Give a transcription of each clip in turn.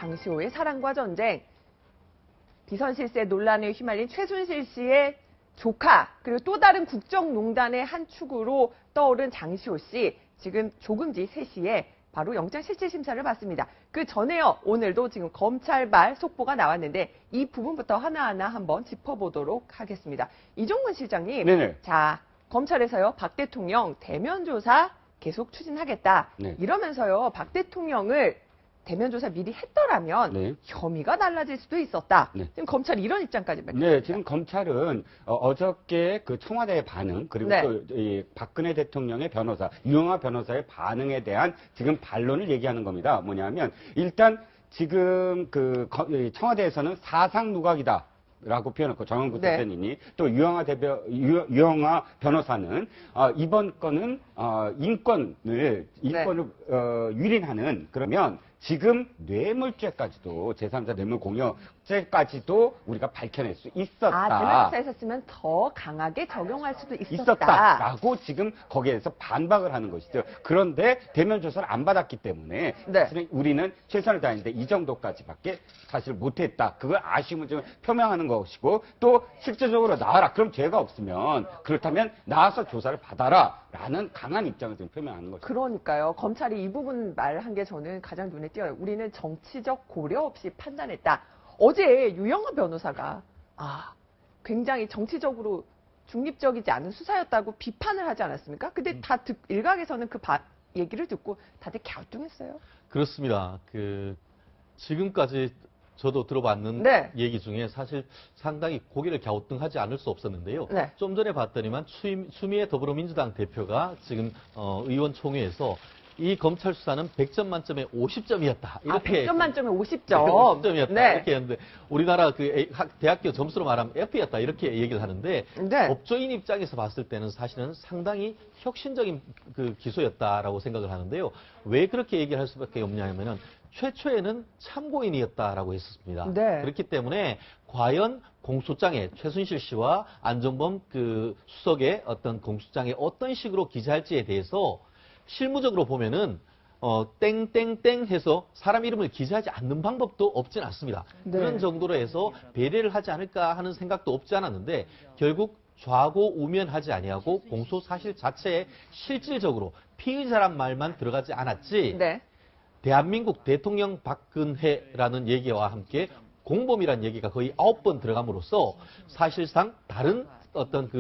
장시호의 사랑과 전쟁, 비선 실세 논란에 휘말린 최순실 씨의 조카, 그리고 또 다른 국정농단의 한 축으로 떠오른 장시호 씨, 지금 조금 뒤 3시에 바로 영장실질심사를 받습니다. 그 전에요, 오늘도 지금 검찰발 속보가 나왔는데 이 부분부터 하나하나 한번 짚어보도록 하겠습니다. 이종근 실장님, 네네. 자, 검찰에서요, 박 대통령 대면 조사 계속 추진하겠다. 네. 이러면서요, 박 대통령을 대면 조사 미리 했더라면 네. 혐의가 달라질 수도 있었다. 네. 지금 검찰이 이런 입장까지 밝혔습니다. 네, 지금 검찰은 어저께 그 청와대의 반응, 그리고 네. 또 이 박근혜 대통령의 변호사, 유영하 변호사의 반응에 대한 지금 반론을 얘기하는 겁니다. 뭐냐면 일단 지금 그 청와대에서는 사상 누각이다. 라고 표현했고 정영국 네. 대표님이 또 유영하 변호사는 이번 건은 인권을 유린하는, 그러면 지금 뇌물죄까지도 제3자 뇌물 공여죄까지도 우리가 밝혀낼 수 있었다. 대면 조사 했었으면 더 강하게 적용할 수도 있었다. 있었다라고 지금 거기에서 반박을 하는 것이죠. 그런데 대면 조사를 안 받았기 때문에 네. 사실은 우리는 최선을 다했는데 이 정도까지밖에 사실 못했다. 그걸 아쉬움을 좀 표명하는 것이고, 또 실질적으로 나와라. 그럼 죄가 없으면 그렇다면 나와서 조사를 받아라라는 강한 입장을 지금 표명하는 것이죠. 그러니까요. 검찰이 이 부분 말한 게 저는 가장 눈에 띄어요. 우리는 정치적 고려 없이 판단했다. 어제 유영하 변호사가 굉장히 정치적으로 중립적이지 않은 수사였다고 비판을 하지 않았습니까? 근데 일각에서는 그 얘기를 듣고 다들 갸우뚱했어요. 그렇습니다. 지금까지 저도 들어봤는 네. 얘기 중에 사실 상당히 고개를 갸우뚱하지 않을 수 없었는데요. 네. 좀 전에 봤더니만 추미애 더불어민주당 대표가 지금 의원총회에서 이 검찰 수사는 100점 만점에 50점이었다. 이렇게 100점 만점에 50점. 50점이었다. 네. 이렇게 했는데 우리나라 대학교 점수로 말하면 F였다. 이렇게 얘기를 하는데 네. 법조인 입장에서 봤을 때는 사실은 상당히 혁신적인 기소였다라고 생각을 하는데요. 왜 그렇게 얘기를 할 수밖에 없냐면은 최초에는 참고인이었다라고 했었습니다. 네. 그렇기 때문에 과연 공소장에 최순실 씨와 안종범 수석의 어떤 공소장에 어떤 식으로 기재할지에 대해서 실무적으로 보면은 땡땡땡 해서 사람 이름을 기재하지 않는 방법도 없진 않습니다. 네. 그런 정도로 해서 배려를 하지 않을까 하는 생각도 없지 않았는데 결국 좌고우면하지 아니하고 공소 사실 자체에 실질적으로 피의자란 말만 들어가지 않았지. 네. 대한민국 대통령 박근혜라는 얘기와 함께 공범이라는 얘기가 거의 9번 들어감으로써 사실상 다른 어떤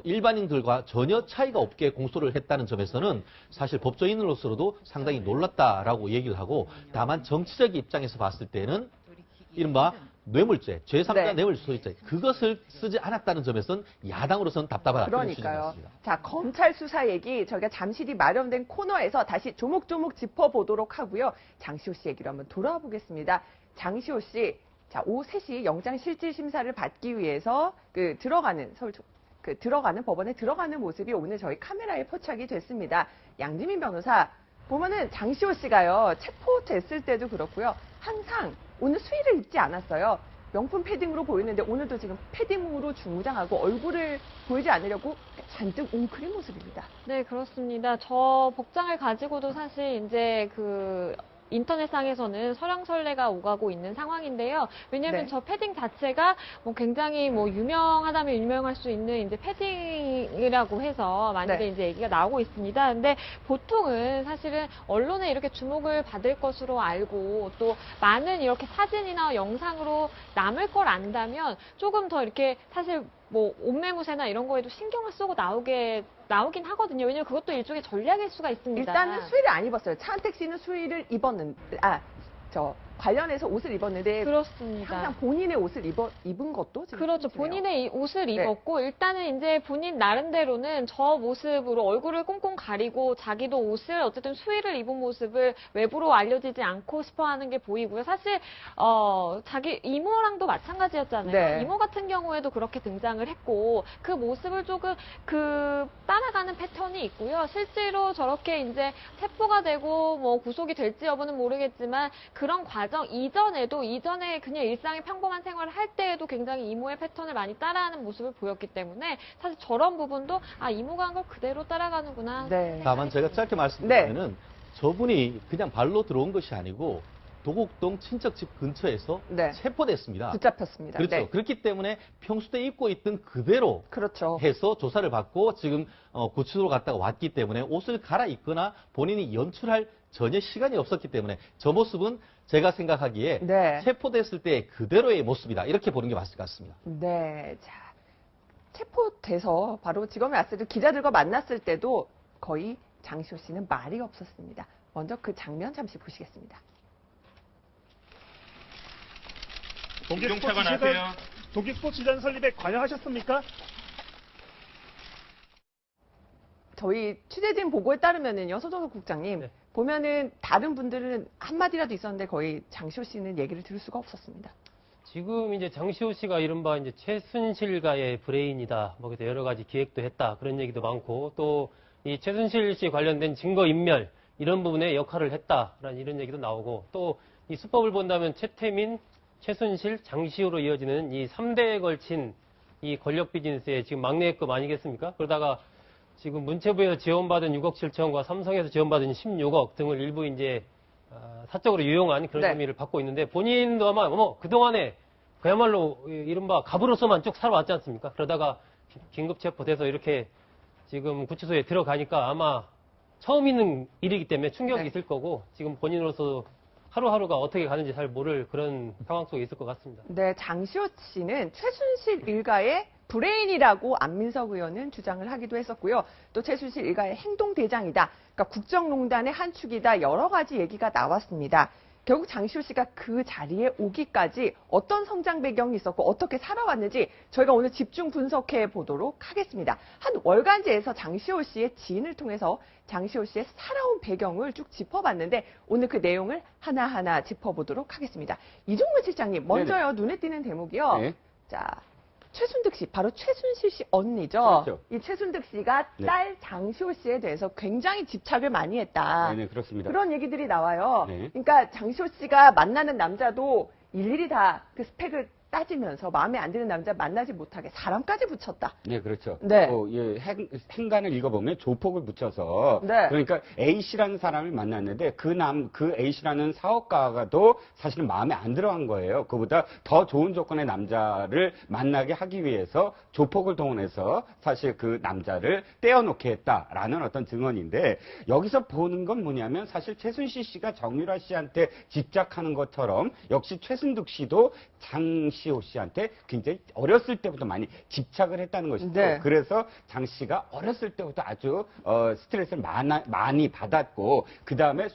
일반인들과 전혀 차이가 없게 공소를 했다는 점에서는 사실 법조인으로서도 상당히 놀랐다라고 얘기를 하고, 다만 정치적 입장에서 봤을 때는 이른바 뇌물죄, 제3자 네. 뇌물소유죄, 그것을 쓰지 않았다는 점에서는 야당으로서는 답답하다. 그러니까요. 자, 검찰 수사 얘기 저희가 잠시 뒤 마련된 코너에서 다시 조목조목 짚어보도록 하고요. 장시호 씨 얘기로 한번 돌아와 보겠습니다. 장시호 씨, 자, 오후 3시 영장실질심사를 받기 위해서 들어가는 법원에 들어가는 모습이 오늘 저희 카메라에 포착이 됐습니다. 양지민 변호사, 보면은 장시호 씨가요, 체포됐을 때도 그렇고요, 항상 오늘 수의를 입지 않았어요. 명품 패딩으로 보이는데 오늘도 지금 패딩으로 중무장하고 얼굴을 보이지 않으려고 잔뜩 웅크린 모습입니다. 네, 그렇습니다. 저 복장을 가지고도 사실 이제 인터넷상에서는 설왕설래가 오가고 있는 상황인데요. 왜냐하면 네. 저 패딩 자체가 굉장히 유명하다면 유명할 수 있는 이제 패딩이라고 해서 많이들 네. 이제 얘기가 나오고 있습니다. 근데 보통은 사실은 언론에 이렇게 주목을 받을 것으로 알고 또 많은 이렇게 사진이나 영상으로 남을 걸 안다면 조금 더 이렇게 사실 옷매무새나 이런 거에도 신경을 쓰고 나오긴 하거든요. 왜냐면 그것도 일종의 전략일 수가 있습니다. 일단은 수의를 안 입었어요. 차은택 씨는 수의를 관련해서 옷을 입었는데 그렇습니다. 항상 본인의 옷을 입은 것도 지금 그렇죠. 문제네요. 본인의 옷을 네. 입었고 일단은 이제 본인 나름대로는 저 모습으로 얼굴을 꽁꽁 가리고 자기도 옷을 어쨌든 수의를 입은 모습을 외부로 알려지지 않고 싶어하는 게 보이고요. 사실 자기 이모랑도 마찬가지였잖아요. 네. 이모 같은 경우에도 그렇게 등장을 했고 그 모습을 조금 따라가는 패턴이 있고요. 실제로 저렇게 이제 체포가 되고 구속이 될지 여부는 모르겠지만 그런 과정 이전에 그냥 일상의 평범한 생활을 할 때에도 굉장히 이모의 패턴을 많이 따라하는 모습을 보였기 때문에 사실 저런 부분도 이모가 한 걸 그대로 따라가는구나. 네. 다만 제가 짧게 말씀드리면은 저분이 그냥 발로 들어온 것이 아니고 도곡동 친척집 근처에서 네. 체포됐습니다. 붙잡혔습니다. 그렇죠. 네. 그렇기 때문에 평소에 입고 있던 그대로 그렇죠. 해서 조사를 받고 지금 구치소로 갔다가 왔기 때문에 옷을 갈아입거나 본인이 연출할 전혀 시간이 없었기 때문에 저 모습은 제가 생각하기에 네. 체포됐을 때 그대로의 모습이다. 이렇게 보는 게 맞을 것 같습니다. 네. 자, 체포돼서 바로 지검에 왔을 때 기자들과 만났을 때도 거의 장시호 씨는 말이 없었습니다. 먼저 그 장면 잠시 보시겠습니다. 동계스포츠재단 설립에 관여하셨습니까? 저희 취재진 보고에 따르면은요, 소정석 국장님, 네. 보면은 다른 분들은 한마디라도 있었는데 거의 장시호 씨는 얘기를 들을 수가 없었습니다. 지금 이제 장시호 씨가 이른바 이제 최순실가의 브레인이다. 뭐 그래서 여러 가지 기획도 했다. 그런 얘기도 많고 또 이 최순실 씨 관련된 증거 인멸 이런 부분에 역할을 했다라는 이런 얘기도 나오고 또 이 수법을 본다면 최태민, 최순실, 장시호로 이어지는 이 3대에 걸친 이 권력 비즈니스의 지금 막내급 아니겠습니까? 그러다가 지금 문체부에서 지원받은 6억 7천과 삼성에서 지원받은 16억 등을 일부 이제 사적으로 유용한 그런 네. 혐의를 받고 있는데 본인도 아마 그동안에 그야말로 이른바 갑으로서만 쭉 살아왔지 않습니까? 그러다가 긴급 체포돼서 이렇게 지금 구치소에 들어가니까 아마 처음 있는 일이기 때문에 충격이 네. 있을 거고 지금 본인으로서 하루하루가 어떻게 가는지 잘 모를 그런 상황 속에 있을 것 같습니다. 네, 장시호 씨는 최순실 일가의 브레인이라고 안민석 의원은 주장을 하기도 했었고요. 또 최순실 일가의 행동대장이다. 그러니까 국정농단의 한 축이다. 여러 가지 얘기가 나왔습니다. 결국 장시호 씨가 그 자리에 오기까지 어떤 성장 배경이 있었고 어떻게 살아왔는지 저희가 오늘 집중 분석해 보도록 하겠습니다. 한 월간지에서 장시호 씨의 지인을 통해서 장시호 씨의 살아온 배경을 쭉 짚어봤는데 오늘 그 내용을 하나하나 짚어보도록 하겠습니다. 이종문 실장님, 먼저요. 눈에 띄는 대목이요. 네. 자, 최순득 씨, 바로 최순실 씨 언니죠. 그렇죠. 이 최순득 씨가 네. 딸 장시호 씨에 대해서 굉장히 집착을 많이 했다. 네, 그렇습니다. 그런 얘기들이 나와요. 네. 그러니까 장시호 씨가 만나는 남자도 일일이 다 그 스펙을 따지면서 마음에 안 드는 남자 만나지 못하게 사람까지 붙였다. 네, 그렇죠. 네. 예, 행간을 읽어보면 조폭을 붙여서 네. 그러니까 A씨라는 사람을 만났는데 그 A씨라는 사업가도 사실은 마음에 안 들어간 거예요. 그보다 더 좋은 조건의 남자를 만나게 하기 위해서 조폭을 동원해서 사실 그 남자를 떼어놓게 했다라는 어떤 증언인데 여기서 보는 건 뭐냐면 사실 최순실 씨가 정유라 씨한테 집착하는 것처럼 역시 최순득 씨도 장시호 씨한테 굉장히 어렸을 때부터 많이 집착을 했다는 것이죠. 네. 그래서 장 씨가 어렸을 때부터 아주 스트레스를 많이 받았고 그 다음에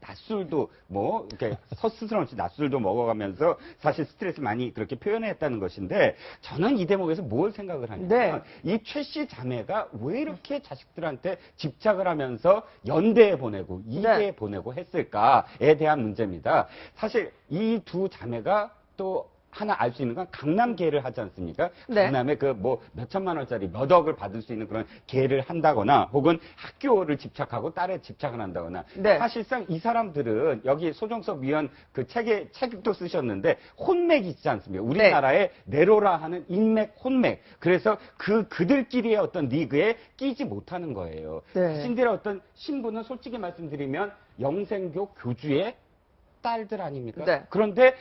낮술도 뭐 이렇게 스스럼 없이 낮술도 먹어가면서 사실 스트레스 많이 그렇게 표현했다는 것인데 저는 이 대목에서 뭘 생각을 하냐면 네. 이 최 씨 자매가 왜 이렇게 자식들한테 집착을 하면서 연대에 보내고 이대에 네. 보내고 했을까에 대한 문제입니다. 사실 이 두 자매가 또 하나 알 수 있는 건 강남계를 하지 않습니까? 네. 강남에 그 뭐 몇천만 원짜리 몇 억을 받을 수 있는 그런 계를 한다거나 혹은 학교를 집착하고 딸에 집착을 한다거나 네. 사실상 이 사람들은 여기 소정석 위원 그 책도 쓰셨는데 혼맥이 있지 않습니까? 우리나라의 네로라 하는 인맥, 혼맥. 그래서 그들끼리의 어떤 리그에 끼지 못하는 거예요. 네. 신들의 어떤 신부는 솔직히 말씀드리면 영생교 교주의 딸들 아닙니까? 네. 그런데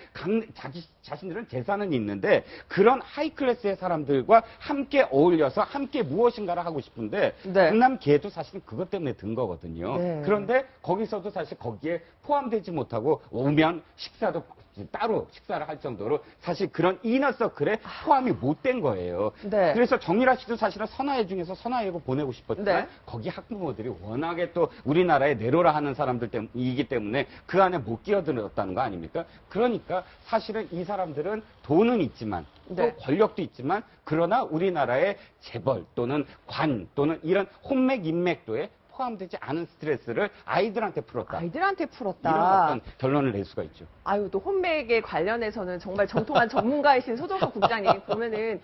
자신들은 재산은 있는데 그런 하이클래스의 사람들과 함께 어울려서 함께 무엇인가를 하고 싶은데 네. 강남계도 사실은 그것 때문에 든 거거든요. 네. 그런데 거기서도 사실 거기에 포함되지 못하고 오면 식사도 따로 식사를 할 정도로 사실 그런 이너서클에 포함이 못 된 거예요. 네. 그래서 정유라 씨도 사실은 선화회 중에서 선화회고 보내고 싶었지만 네. 거기 학부모들이 워낙에 또 우리나라의 네로라 하는 사람들이기 때문에 그 안에 못 끼어들었다는 거 아닙니까? 그러니까 사실은 이 사람들은 돈은 있지만 또 네. 권력도 있지만 그러나 우리나라의 재벌 또는 관 또는 이런 혼맥 인맥도에 포함되지 않은 스트레스를 아이들한테 풀었다. 아이들한테 풀었다. 이런 어떤 결론을 낼 수가 있죠. 아유, 또 혼맥에 관련해서는 정말 정통한 전문가이신 소정석 국장님 보면은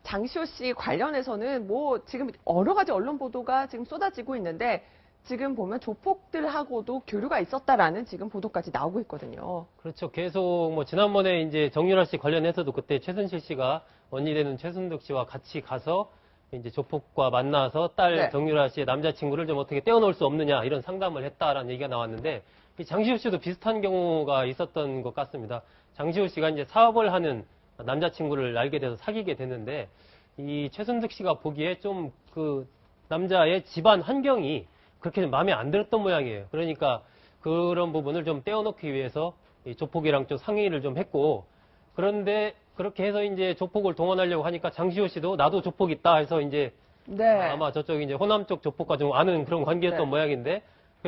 장시호 씨 관련해서는 뭐 지금 여러 가지 언론 보도가 지금 쏟아지고 있는데 지금 보면 조폭들하고도 교류가 있었다라는 지금 보도까지 나오고 있거든요. 그렇죠. 계속 뭐 지난번에 이제 정유라 씨 관련해서도 그때 최순실 씨가 언니 되는 최순득 씨와 같이 가서 이제 조폭과 만나서 딸 네. 정유라 씨의 남자친구를 좀 어떻게 떼어놓을 수 없느냐 이런 상담을 했다라는 얘기가 나왔는데 이 장시호 씨도 비슷한 경우가 있었던 것 같습니다. 장시호 씨가 이제 사업을 하는 남자친구를 알게 돼서 사귀게 됐는데 이 최순득 씨가 보기에 좀 그 남자의 집안 환경이 그렇게 좀 마음에 안 들었던 모양이에요. 그러니까 그런 부분을 좀 떼어놓기 위해서 이 조폭이랑 좀 상의를 좀 했고 그런데 그렇게 해서 이제 조폭을 동원하려고 하니까 장시호 씨도 나도 조폭 있다 해서 이제 네. 아마 저쪽 이제 호남 쪽 조폭과 좀 아는 그런 관계였던 네. 모양인데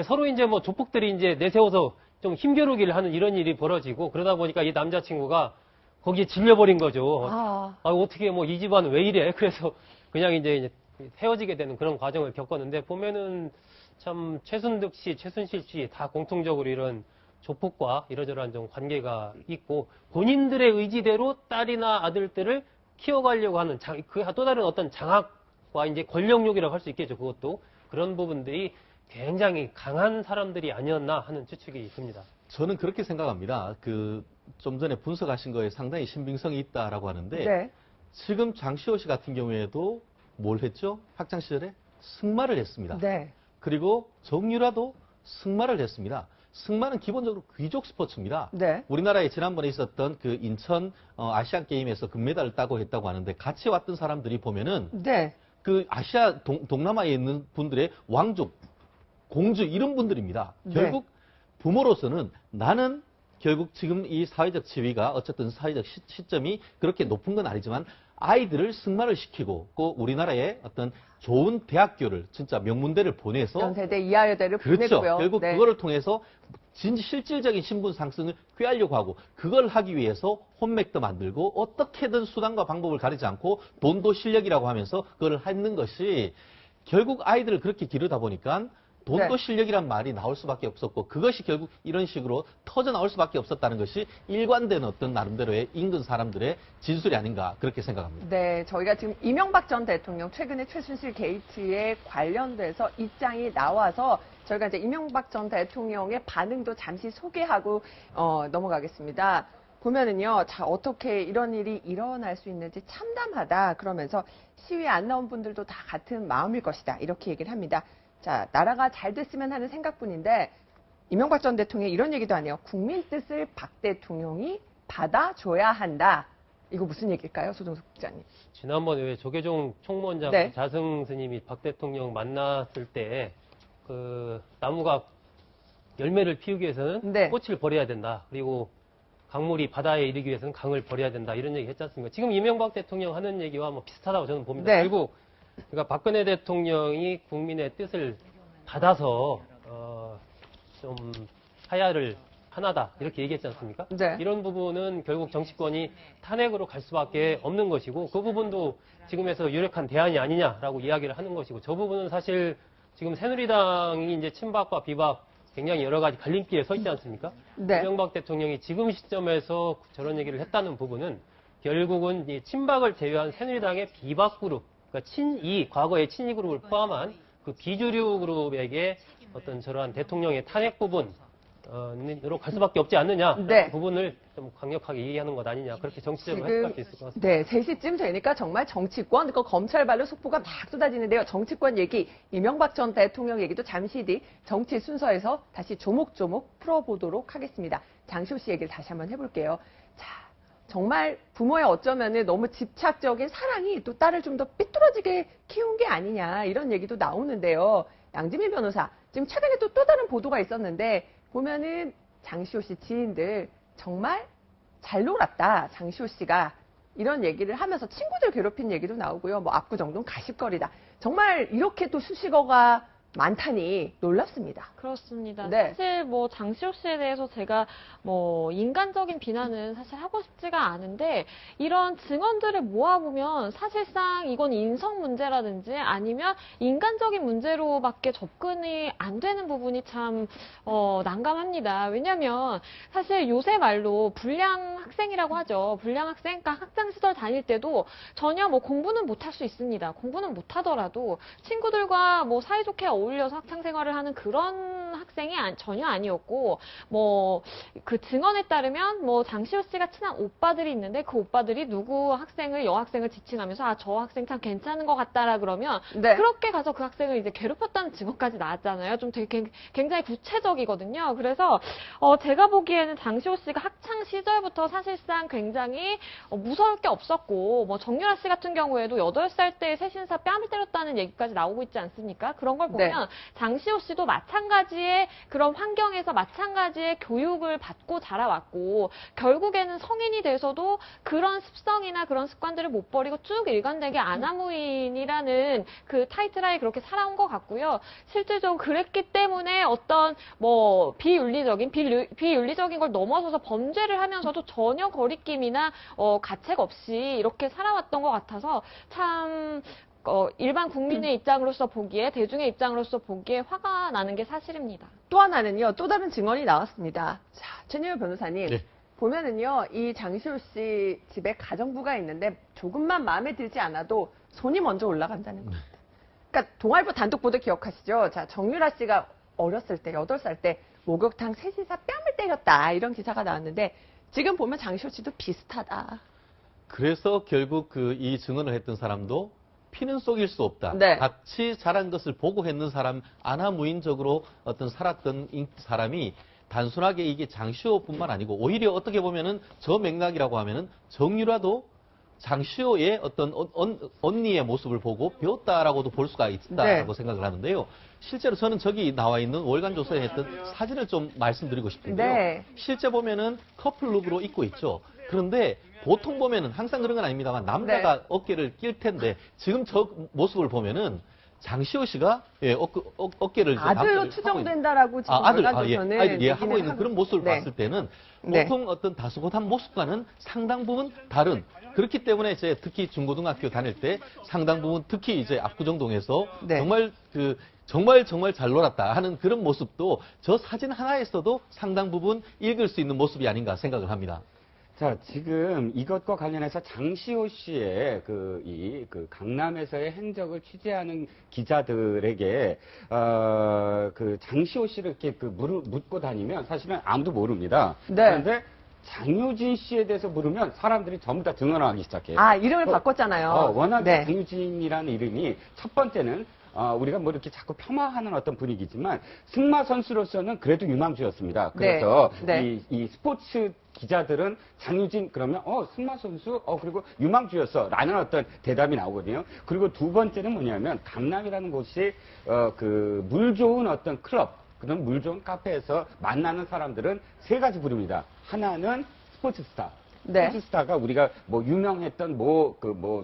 서로 이제 뭐 조폭들이 이제 내세워서 좀 힘겨루기를 하는 이런 일이 벌어지고 그러다 보니까 이 남자친구가 거기에 질려버린 거죠. 아, 어떻게 뭐 이 집안은 왜 이래? 그래서 그냥 이제 헤어지게 되는 그런 과정을 겪었는데 보면은 참 최순득 씨, 최순실 씨 다 공통적으로 이런 조폭과 이러저러한 좀 관계가 있고 본인들의 의지대로 딸이나 아들들을 키워가려고 하는 그 또 다른 어떤 장악과 이제 권력욕이라고 할 수 있겠죠. 그것도 그런 부분들이 굉장히 강한 사람들이 아니었나 하는 추측이 듭니다. 저는 그렇게 생각합니다. 좀 전에 분석하신 거에 상당히 신빙성이 있다라고 하는데 네. 지금 장시호 씨 같은 경우에도 뭘 했죠? 학창 시절에 승마를 했습니다. 네. 그리고 정유라도 승마를 했습니다. 승마는 기본적으로 귀족 스포츠입니다. 네. 우리나라에 지난번에 있었던 그 인천 아시안 게임에서 금메달을 따고 했다고 하는데 같이 왔던 사람들이 보면은 네. 그 아시아 동남아에 있는 분들의 왕족, 공주 이런 분들입니다. 네. 결국 부모로서는 나는 결국 지금 이 사회적 지위가 어쨌든 사회적 시점이 그렇게 높은 건 아니지만 아이들을 승마를 시키고 그 우리나라의 어떤 좋은 대학교를 진짜 명문대를 보내서 연세대, 이하여대를 그렇죠. 보냈고요. 결국 네. 그거를 통해서 실질적인 신분 상승을 꾀하려고 하고 그걸 하기 위해서 혼맥도 만들고 어떻게든 수단과 방법을 가리지 않고 돈도 실력이라고 하면서 그걸 하는 것이 결국 아이들을 그렇게 기르다 보니까 돈도 네. 실력이란 말이 나올 수밖에 없었고 그것이 결국 이런 식으로 터져 나올 수밖에 없었다는 것이 일관된 어떤 나름대로의 인근 사람들의 진술이 아닌가 그렇게 생각합니다. 네, 저희가 지금 이명박 전 대통령 최근에 최순실 게이트에 관련돼서 입장이 나와서 저희가 이제 이명박 전 대통령의 반응도 잠시 소개하고 넘어가겠습니다. 보면은요, 자, 어떻게 이런 일이 일어날 수 있는지 참담하다. 그러면서 시위에 안 나온 분들도 다 같은 마음일 것이다. 이렇게 얘기를 합니다. 자, 나라가 잘 됐으면 하는 생각뿐인데 이명박 전 대통령이 이런 얘기도 하네요. 국민 뜻을 박 대통령이 받아줘야 한다. 이거 무슨 얘기일까요, 소정석 기자님? 지난번에 왜 조계종 총무원장 네. 자승 스님이 박 대통령 만났을 때 그 나무가 열매를 피우기 위해서는 네. 꽃을 버려야 된다. 그리고 강물이 바다에 이르기 위해서는 강을 버려야 된다. 이런 얘기 했지 않습니까? 지금 이명박 대통령 하는 얘기와 뭐 비슷하다고 저는 봅니다. 네. 결국 그러니까 박근혜 대통령이 국민의 뜻을 받아서 좀 하야를 하나다 이렇게 얘기했지 않습니까? 네. 이런 부분은 결국 정치권이 탄핵으로 갈 수밖에 없는 것이고 그 부분도 지금에서 유력한 대안이 아니냐라고 이야기를 하는 것이고 저 부분은 사실 지금 새누리당이 이제 친박과 비박 굉장히 여러 가지 갈림길에 서 있지 않습니까? 네. 이명박 대통령이 지금 시점에서 저런 얘기를 했다는 부분은 결국은 이 친박을 제외한 새누리당의 비박 그룹, 그러니까 친이, 과거의 친이 그룹을 포함한 그 비주류 그룹에게 어떤 저러한 대통령의 탄핵 부분으로 갈 수밖에 없지 않느냐. 네. 그 부분을 좀 강력하게 얘기하는 것 아니냐. 그렇게 정치적으로 지금 해석할 수 있을 것 같습니다. 네, 3시쯤 되니까 정말 정치권, 그 검찰발로 속보가 막 쏟아지는데요. 정치권 얘기, 이명박 전 대통령 얘기도 잠시 뒤 정치 순서에서 다시 조목조목 풀어보도록 하겠습니다. 장시호 씨 얘기를 다시 한번 해볼게요. 자, 정말 부모의 어쩌면은 너무 집착적인 사랑이 또 딸을 좀 더 삐뚤어지게 키운 게 아니냐 이런 얘기도 나오는데요. 양지민 변호사, 지금 최근에 또 다른 보도가 있었는데 보면은 장시호 씨 지인들 정말 잘 놀았다, 장시호 씨가. 이런 얘기를 하면서 친구들 괴롭힌 얘기도 나오고요. 뭐 압구정동 가십거리다. 정말 이렇게 또 수식어가 많다니 놀랍습니다. 그렇습니다. 네. 사실 뭐 장시호 씨에 대해서 제가 뭐 인간적인 비난은 사실 하고 싶지가 않은데 이런 증언들을 모아보면 사실상 이건 인성 문제라든지 아니면 인간적인 문제로밖에 접근이 안 되는 부분이 참 난감합니다. 왜냐하면 사실 요새 말로 불량 학생이라고 하죠. 불량 학생, 그러니까 학창 시절 다닐 때도 전혀 뭐 공부는 못할 수 있습니다. 공부는 못하더라도 친구들과 뭐 사이좋게 어울려서 학창 생활을 하는 그런 학생이 전혀 아니었고, 뭐 그 증언에 따르면 뭐 장시호 씨가 친한 오빠들이 있는데 그 오빠들이 누구 학생을 여학생을 지칭하면서 아, 저 학생 참 괜찮은 것 같다라 그러면 네. 그렇게 가서 그 학생을 이제 괴롭혔다는 증언까지 나왔잖아요. 좀 되게 굉장히 구체적이거든요. 그래서 제가 보기에는 장시호 씨가 학창 시절부터 사실상 굉장히 무서울 게 없었고, 뭐 정유라 씨 같은 경우에도 8살 때 새신사 뺨을 때렸다는 얘기까지 나오고 있지 않습니까? 그런 걸 보면 네. 장시호 씨도 마찬가지의 그런 환경에서 마찬가지의 교육을 받고 자라왔고, 결국에는 성인이 돼서도 그런 습성이나 그런 습관들을 못 버리고 쭉 일관되게 아나무인이라는 그 타이틀하에 그렇게 살아온 것 같고요. 실질적으로 그랬기 때문에 어떤 뭐 비윤리적인 걸 넘어서서 범죄를 하면서도 전혀 거리낌이나 가책 없이 이렇게 살아왔던 것 같아서 참 일반 국민의 입장으로서 보기에, 대중의 입장으로서 보기에 화가 나는 게 사실입니다. 또 하나는요, 또 다른 증언이 나왔습니다. 자, 최니호 변호사님. 네. 보면은요, 이 장시호 씨 집에 가정부가 있는데 조금만 마음에 들지 않아도 손이 먼저 올라간다는 겁니다. 그러니까 동아일보 단독 보도 기억하시죠? 자, 정유라 씨가 어렸을 때, 8살 때 목욕탕 새신사 뺨을 때렸다. 이런 기사가 나왔는데 지금 보면 장시호 씨도 비슷하다. 그래서 결국 이 증언을 했던 사람도 피는 속일 수 없다. 네. 같이 자란 것을 보고 했는 사람, 아나무인적으로 어떤 살았던 사람이 단순하게 이게 장시호뿐만 아니고 오히려 어떻게 보면은 저 맥락이라고 하면은 정유라도 장시호의 어떤 언니의 모습을 보고 배웠다라고도 볼 수가 있다라고 네. 생각을 하는데요. 실제로 저는 저기 나와 있는 월간 조사에 했던 사진을 좀 말씀드리고 싶은데요. 네. 실제 보면은 커플룩으로 입고 있죠. 그런데 보통 보면은 항상 그런 건 아닙니다만 남자가 네. 어깨를 낄 텐데 지금 저 모습을 보면은 장시호 씨가 어깨를 이제 아들로 남자를 하고 추정된다라고 지금 월간조선은 아들, 하고 얘기는 있는 그런 모습을 네. 봤을 때는 네. 보통 어떤 다소곳한 모습과는 상당 부분 다른. 그렇기 때문에 이제 특히 중고등학교 다닐 때 상당 부분 특히 이제 압구정동에서 네. 정말 잘 놀았다 하는 그런 모습도 저 사진 하나에서도 상당 부분 읽을 수 있는 모습이 아닌가 생각을 합니다. 자, 지금 이것과 관련해서 장시호 씨의 그 강남에서의 행적을 취재하는 기자들에게, 그 장시호 씨를 이렇게 묻고 다니면 사실은 아무도 모릅니다. 네. 그런데 장유진 씨에 대해서 물으면 사람들이 전부 다 등원하기 시작해요. 아, 이름을 바꿨잖아요. 워낙에 네. 장유진이라는 이름이 첫 번째는 우리가 뭐 이렇게 자꾸 폄하하는 어떤 분위기지만 승마 선수로서는 그래도 유망주였습니다. 그래서 네. 이 스포츠 기자들은 장유진 그러면 승마 선수 그리고 유망주였어 라는 어떤 대답이 나오거든요. 그리고 두 번째는 뭐냐면 강남이라는 곳이 그 물 좋은 어떤 클럽 그런 물 좋은 카페에서 만나는 사람들은 세 가지 부류입니다. 하나는 스포츠 스타. 네. 스포츠 스타가 우리가 뭐 유명했던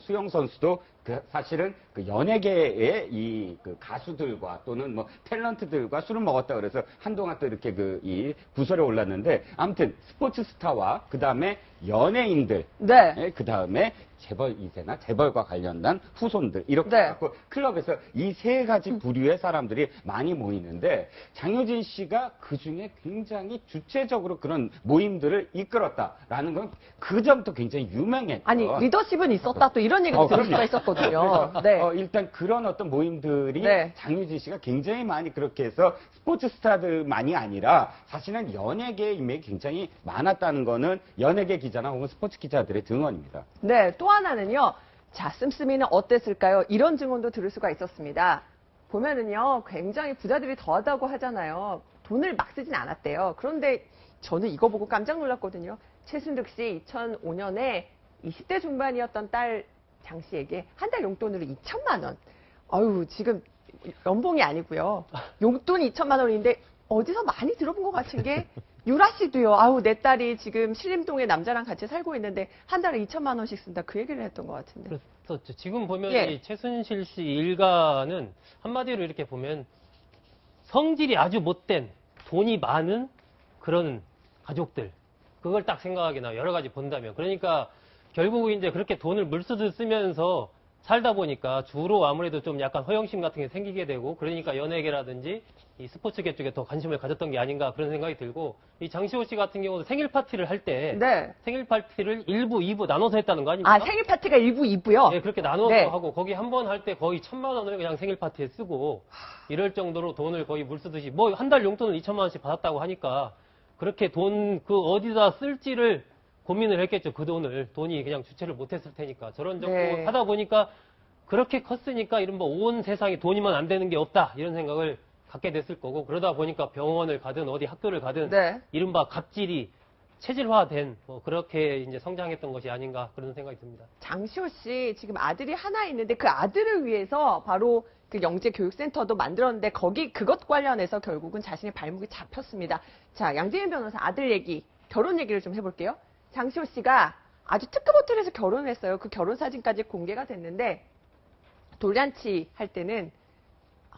수영 선수도 사실은 그 연예계의 그 가수들과 또는 뭐 탤런트들과 술을 먹었다 그래서 한동안 또 이렇게 이 구설에 올랐는데 아무튼 스포츠 스타와 그 다음에 연예인들, 네. 그 다음에 재벌 2세나 재벌과 관련된 후손들 이렇게 네. 갖고 클럽에서 이 세 가지 부류의 사람들이 많이 모이는데 장효진 씨가 그 중에 굉장히 주체적으로 그런 모임들을 이끌었다라는 건 그 점도 굉장히 유명했죠. 아니, 리더십은 있었다. 또 이런 얘기도 들을 수가 있었거든요. 네. 일단 그런 어떤 모임들이 네. 장유진 씨가 굉장히 많이 그렇게 해서 스포츠 스타들만이 아니라 사실은 연예계 인맥이 굉장히 많았다는 거는 연예계 기자나 혹은 스포츠 기자들의 증언입니다. 네, 또 하나는요. 자, 씀씀이는 어땠을까요? 이런 증언도 들을 수가 있었습니다. 보면은요, 굉장히 부자들이 더하다고 하잖아요. 돈을 막 쓰진 않았대요. 그런데 저는 이거 보고 깜짝 놀랐거든요. 최순득 씨 2005년에 20대 중반이었던 딸 장 씨에게 한 달 용돈으로 2천만 원. 아유, 지금 연봉이 아니고요. 용돈 2천만 원인데 어디서 많이 들어본 것 같은 게 유라 씨도요. 아우, 내 딸이 지금 신림동에 남자랑 같이 살고 있는데 한 달에 2천만 원씩 쓴다. 그 얘기를 했던 것 같은데. 그렇죠. 지금 보면 예. 이 최순실 씨 일가는 한마디로 이렇게 보면 성질이 아주 못된 돈이 많은 그런 가족들. 그걸 딱 생각하게 나요. 여러 가지 본다면. 그러니까 결국 이제 그렇게 돈을 물쓰듯 쓰면서 살다 보니까 주로 아무래도 좀 약간 허영심 같은 게 생기게 되고 그러니까 연예계라든지 이 스포츠계 쪽에 더 관심을 가졌던 게 아닌가 그런 생각이 들고 이 장시호 씨 같은 경우도 생일 파티를 할 때 네. 생일 파티를 1부, 2부 나눠서 했다는 거 아닙니까? 아, 생일 파티가 1부, 2부요? 네, 그렇게 나눠서 네. 하고 거기 한 번 할 때 거의 1,000만 원을 그냥 생일 파티에 쓰고 이럴 정도로 돈을 거의 물 쓰듯이 뭐 한 달 용돈을 2천만 원씩 받았다고 하니까 그렇게 돈 그 어디다 쓸지를 고민을 했겠죠. 그 돈이 그냥 주체를 못했을 테니까 저런 정도 네. 하다 보니까 그렇게 컸으니까 이른바 온 세상에 돈이면 안 되는 게 없다 이런 생각을 갖게 됐을 거고 그러다 보니까 병원을 가든 어디 학교를 가든 네. 이른바 갑질이 체질화된 뭐 그렇게 이제 성장했던 것이 아닌가 그런 생각이 듭니다. 장시호 씨 지금 아들이 하나 있는데 그 아들을 위해서 바로 그 영재교육센터도 만들었는데 거기 그것 관련해서 결국은 자신의 발목이 잡혔습니다. 자, 양재인 변호사 아들 얘기, 결혼 얘기를 좀 해볼게요. 장시호 씨가 아주 특급 호텔에서 결혼을 했어요. 그 결혼 사진까지 공개가 됐는데 돌잔치 할 때는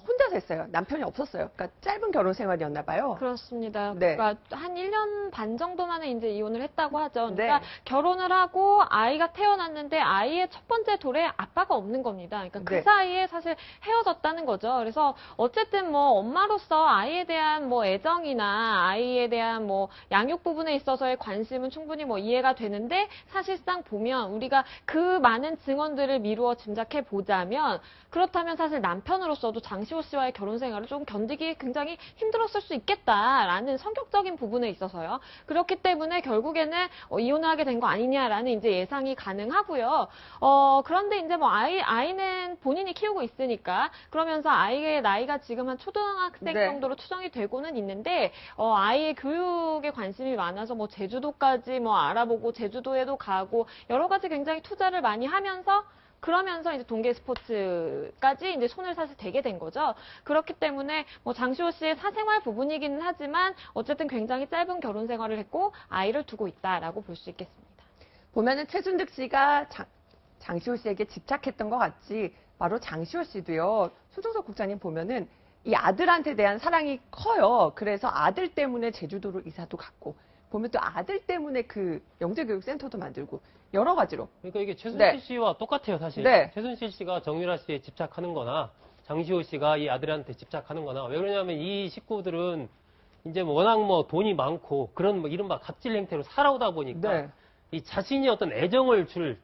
혼자서 했어요. 남편이 없었어요. 그러니까 짧은 결혼 생활이었나 봐요. 그렇습니다. 네. 그러니까 한 1년 반 정도 만에 이제 이혼을 했다고 하죠. 네. 그러니까 결혼을 하고 아이가 태어났는데 아이의 첫 번째 돌에 아빠가 없는 겁니다. 그러니까 그 네. 사이에 사실 헤어졌다는 거죠. 그래서 어쨌든 뭐 엄마로서 아이에 대한 뭐 애정이나 아이에 대한 뭐 양육 부분에 있어서의 관심은 충분히 뭐 이해가 되는데 사실상 보면 우리가 그 많은 증언들을 미루어 짐작해 보자면 그렇다면 사실 남편으로서도 장시호 씨와의 결혼 생활을 좀 견디기 굉장히 힘들었을 수 있겠다라는 성격적인 부분에 있어서요. 그렇기 때문에 결국에는 이혼을 하게 된 거 아니냐라는 이제 예상이 가능하고요. 그런데 이제 뭐 아이는 본인이 키우고 있으니까 그러면서 아이의 나이가 지금 한 초등학생 네. 정도로 추정이 되고는 있는데 아이의 교육에 관심이 많아서 뭐 제주도까지 뭐 알아보고 제주도에도 가고 여러 가지 굉장히 투자를 많이 하면서 그러면서 이제 동계 스포츠까지 이제 손을 사실 대게 된 거죠. 그렇기 때문에 뭐 장시호 씨의 사생활 부분이기는 하지만 어쨌든 굉장히 짧은 결혼 생활을 했고 아이를 두고 있다라고 볼 수 있겠습니다. 보면은 최순득 씨가 장시호 씨에게 집착했던 것 같지 바로 장시호 씨도요. 소정석 국장님 보면은 이 아들한테 대한 사랑이 커요. 그래서 아들 때문에 제주도로 이사도 갔고 보면 또 아들 때문에 그 영재교육센터도 만들고 여러 가지로. 그러니까 이게 최순실 네. 씨와 똑같아요, 사실. 네. 최순실 씨가 정유라 씨에 집착하는 거나 장시호 씨가 이 아들한테 집착하는 거나 왜 그러냐면 이 식구들은 이제 뭐 워낙 뭐 돈이 많고 그런 뭐 이른바 갑질 행태로 살아오다 보니까 네. 이 자신이 어떤 애정을 줄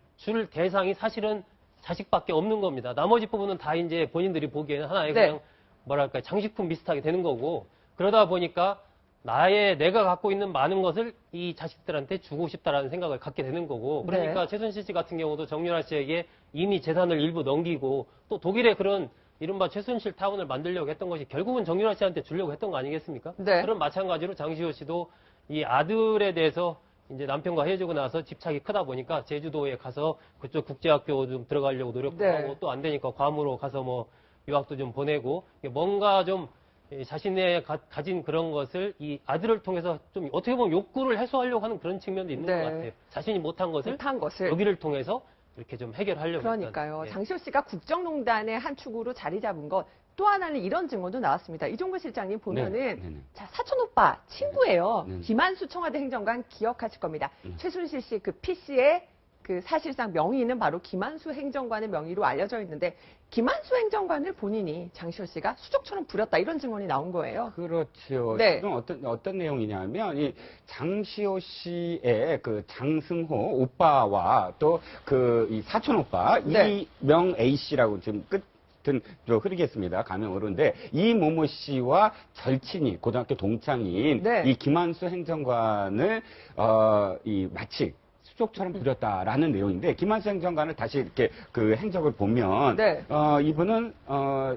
대상이 사실은 자식밖에 없는 겁니다. 나머지 부분은 다 이제 본인들이 보기에는 하나의 네. 그냥 뭐랄까 장식품 비슷하게 되는 거고 그러다 보니까 내가 갖고 있는 많은 것을 이 자식들한테 주고 싶다라는 생각을 갖게 되는 거고 그러니까 네. 최순실 씨 같은 경우도 정유라 씨에게 이미 재산을 일부 넘기고 또 독일의 그런 이른바 최순실 타운을 만들려고 했던 것이 결국은 정유라 씨한테 주려고 했던 거 아니겠습니까? 네. 그런 마찬가지로 장시호 씨도 이 아들에 대해서 이제 남편과 헤어지고 나서 집착이 크다 보니까 제주도에 가서 그쪽 국제학교 좀 들어가려고 노력도 네. 하고 또 안 되니까 괌으로 가서 뭐 유학도 좀 보내고 뭔가 좀 자신의 가진 그런 것을 이 아들을 통해서 좀 어떻게 보면 욕구를 해소하려고 하는 그런 측면도 있는 네. 것 같아요. 자신이 못한 것을 못한 것을. 여기를 통해서 이렇게 좀 해결하려고. 그러니까요. 일단, 예. 장시호 씨가 국정농단의 한 축으로 자리 잡은 것. 또 하나는 이런 증언도 나왔습니다. 이종근 실장님 보면은 네네. 자 사촌 오빠 친구예요. 네. 김한수 청와대 행정관 기억하실 겁니다. 최순실 씨 그 PC의 그 사실상 명의는 바로 김한수 행정관의 명의로 알려져 있는데 김한수 행정관을 본인이 장시호 씨가 수족처럼 부렸다 이런 증언이 나온 거예요. 그렇죠. 네. 지금 어떤 내용이냐면, 이 장시호 씨의 그 장승호 오빠와 또 그 이 사촌 오빠, 네. 이명 A씨라고 지금 좀 흐르겠습니다. 가명으로인데, 이모모 씨와 절친이, 고등학교 동창인 네. 이 김한수 행정관을, 마치 수족처럼 부렸다라는 내용인데, 김한수 행정관을 다시 이렇게 그 행적을 보면, 네. 이분은,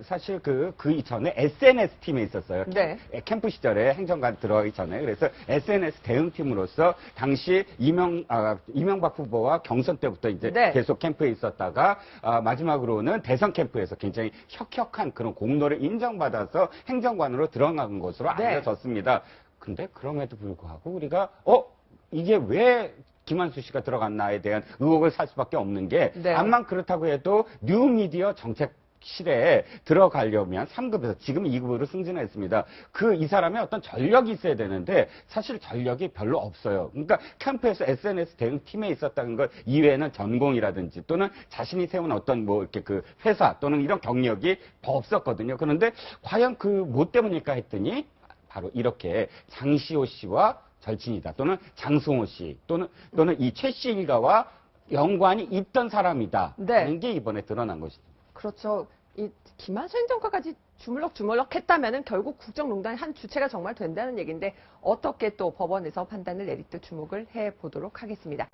사실 그 이전에 SNS 팀에 있었어요. 네. 캠프 시절에 행정관 들어가기 전에. 그래서 SNS 대응팀으로서 당시 이명박 후보와 경선 때부터 이제 네. 계속 캠프에 있었다가, 마지막으로는 대선 캠프에서 굉장히 혁혁한 그런 공로를 인정받아서 행정관으로 들어간 것으로 네. 알려졌습니다. 근데 그럼에도 불구하고 우리가, 이게 왜 김한수 씨가 들어갔나에 대한 의혹을 살 수밖에 없는 게, 네. 암만 그렇다고 해도 뉴미디어 정책 실에 들어가려면 3급에서 지금 2급으로 승진했습니다. 이 사람의 어떤 전력이 있어야 되는데 사실 전력이 별로 없어요. 그러니까 캠프에서 SNS 대응 팀에 있었다는 것 이외에는 전공이라든지 또는 자신이 세운 어떤 뭐 이렇게 그 회사 또는 이런 경력이 더 없었거든요. 그런데 과연 뭐 때문일까 했더니 바로 이렇게 장시호 씨와 절친이다. 또는 장승호 씨 또는 이 최 씨 일가와 연관이 있던 사람이다. 네. 하는 게 이번에 드러난 것이죠. 그렇죠. 이 김한수 행정관까지 주물럭주물럭 했다면은 결국 국정농단의 한 주체가 정말 된다는 얘기인데 어떻게 또 법원에서 판단을 내릴지 주목을 해보도록 하겠습니다.